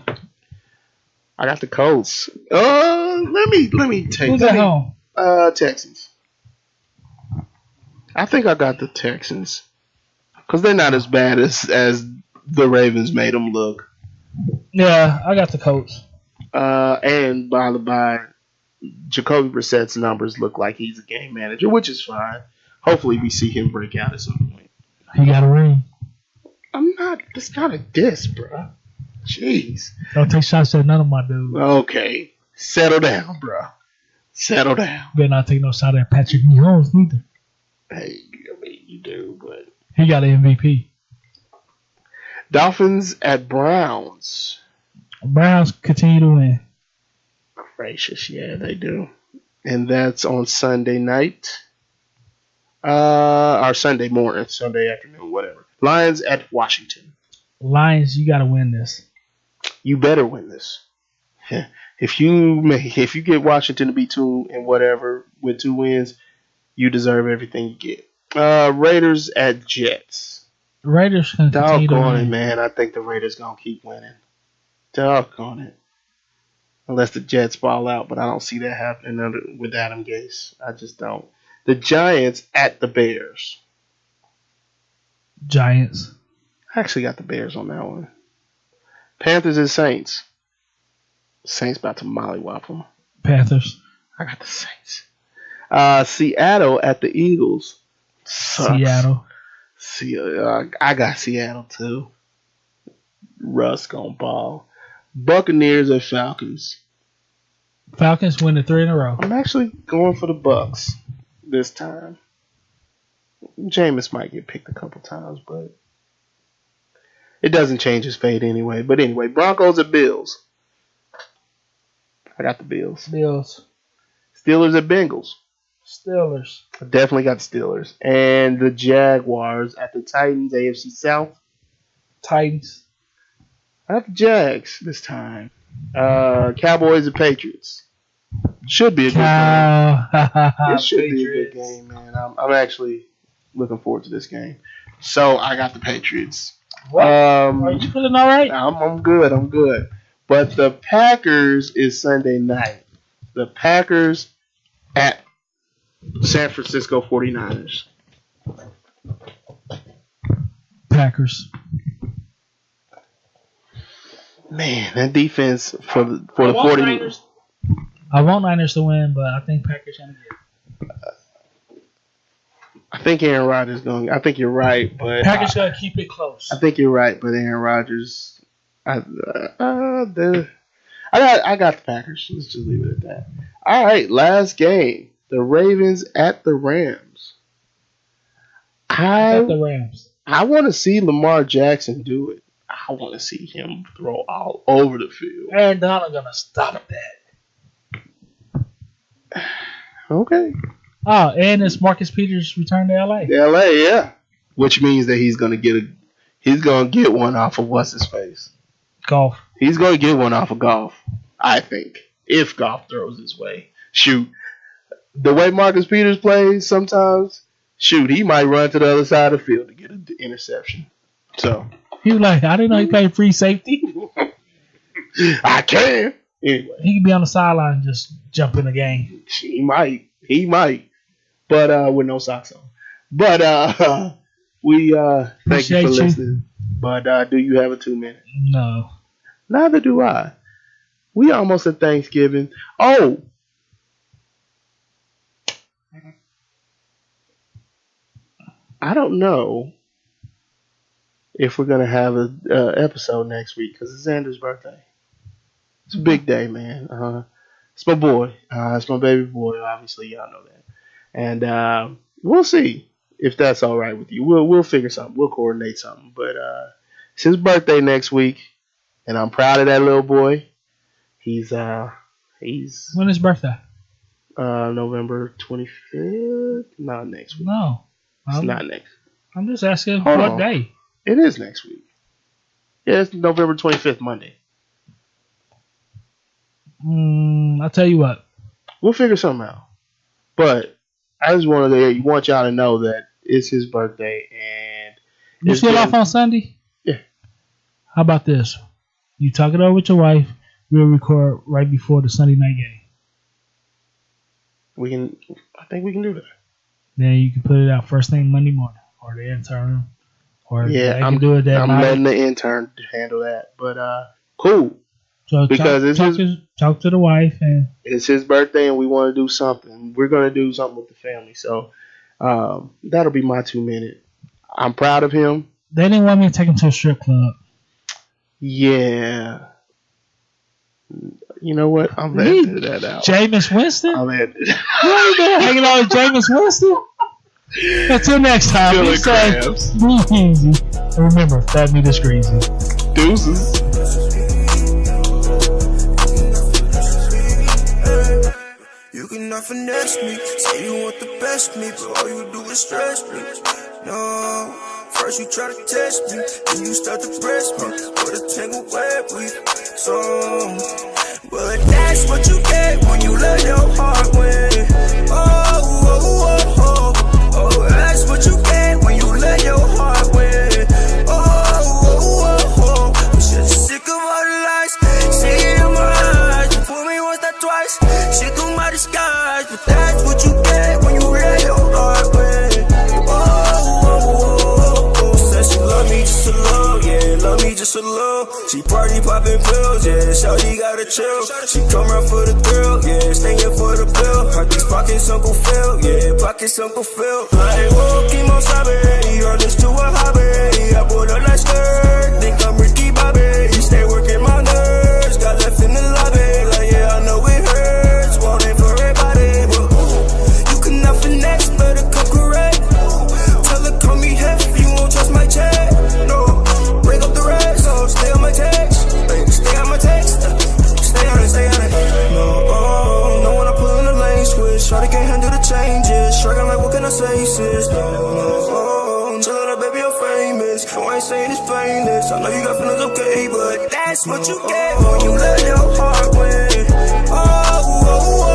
got the Colts. Let me take. Who's at home? Texans. I think I got the Texans because they're not as bad as the Ravens made them look. Yeah, I got the Colts. And by the by, Jacoby Brissett's numbers look like he's a game manager, which is fine. Hopefully, we see him break out at some point. He got a ring. I'm not. It's not a diss, bro. Jeez. Don't take shots at none of my dudes. Okay, settle down, bro. Settle down. Better not take no shot at Patrick Mahomes neither. Hey, I mean you do, but he got an MVP. Dolphins at Browns. Browns continue to win. Gracious, yeah, they do. And that's on Sunday night. Or Sunday morning, Sunday afternoon, whatever. Lions at Washington. Lions, you got to win this. You better win this. If you get Washington to be 2 and whatever with 2 wins, you deserve everything you get. Raiders at Jets. Raiders can continue to Doggone win. it, man. I think the Raiders going to keep winning. Doggone it. Unless the Jets fall out, but I don't see that happening with Adam Gase. I just don't. The Giants at the Bears. Giants. I actually got the Bears on that one. Panthers and Saints. Saints about to mollywop them. Panthers. I got the Saints. Seattle at the Eagles. Sucks. Seattle. I got Seattle too. Russ gonna ball. Buccaneers at Falcons. Falcons win the 3 in a row. I'm actually going for the Bucks this time. Jameis might get picked a couple times, but it doesn't change his fate anyway. But anyway, Broncos at Bills. I got the Bills. Bills. Steelers at Bengals. Steelers. I definitely got the Steelers. And the Jaguars at the Titans, AFC South. Titans. I got the Jags this time. Cowboys and Patriots. Should be a good game. It should be a good game, man. I'm actually looking forward to this game. So I got the Patriots. What? Are you feeling all right? I'm good. But the Packers is Sunday night. The Packers at San Francisco 49ers. Packers. Man, that defense for the 49ers. I want Niners to win, but I think Packers going to get it. I think Aaron Rodgers going. I think you're right, but Packers going to keep it close. I think you're right, but Aaron Rodgers. I got the Packers. Let's just leave it at that. All right, last game: the Ravens at the Rams. At the Rams. I want to see Lamar Jackson do it. I want to see him throw all over the field. Aaron Donald going to stop that. Okay. Oh, and it's Marcus Peters' return to LA. LA, yeah. Which means that he's gonna get one off of what's his face. Golf. He's gonna get one off of Golf, I think. If Golf throws his way. Shoot. The way Marcus Peters plays sometimes, he might run to the other side of the field to get an interception. So he was like, I didn't know he played free safety. I can. Anyway. He could be on the sideline and just jump in the game. He might. But with no socks on. But we thank you for listening. But do you have a 2-minute? No. Neither do I. We almost at Thanksgiving. Oh. I don't know if we're gonna have a episode next week because it's Xander's birthday. It's a big day, man. It's my boy. It's my baby boy. Obviously, y'all know that. And we'll see if that's all right with you. We'll figure something. We'll coordinate something. But it's his birthday next week, and I'm proud of that little boy. He's when is his birthday? November 25th. Not next week. No, it's not next. I'm just asking Hold what on. day. It is next week. Yeah, it's November 25th, Monday. I'll tell you what. We'll figure something out. But I just want y'all to know that it's his birthday and you still off on Sunday? Yeah. How about this? You talk it over with your wife. We'll record right before the Sunday night game. I think we can do that. Then you can put it out first thing Monday morning, or the intern, or yeah, I can do it that I'm night. letting the intern handle that. But cool. So because talk to the wife, and it's his birthday, and we want to do something. We're gonna do something with the family. So that'll be my 2 minutes. I'm proud of him. They didn't want me to take him to a strip club. Yeah. You know what? I'm letting that out. Jameis Winston? I'm letting it out. You ain't been hanging out with Jameis Winston? Until next time, be safe, be easy, and remember, fat meat is greasy. Deuces. You cannot finesse me. Say you want the best me, but all you do is stress me. No, first you try to test me, then you start to press me. Put a tangle web with so. But that's what you get when you let your heart win. Oh, that's what you get when you let your heart win. I'm just sick of all the lies. See it in my eyes. You fool me once, not twice. Shit through my disguise, but that's what you get when you let your heart win. Said she love me just a little, yeah, love me just a little. She party popping pills, yeah, shawty gotta chill. She come around for the thrill, yeah, staying for the bill. Heart these pockets Uncle Phil, yeah, pockets Uncle Phil. Like, oh, chemo sabe, or this to a hobby. I put her like skirt, think I'm Ricky Bobby. You stay working my nerves, got left in the lobby. Like, yeah, I know it hurts, wanting for everybody. But you cannot finesse, better come correct. Tell her call me heavy, you won't trust my check. No, break up the rest, so stay on my text. Stay on my text, stay on it. No, when I pull in the lane switch, try to can't handle the changes. Struggling like, what can I say, sis? No, tell her that baby you're famous. No, I ain't saying it's painless. I know you got feelings, okay, but that's what you get when you let your heart win. Oh.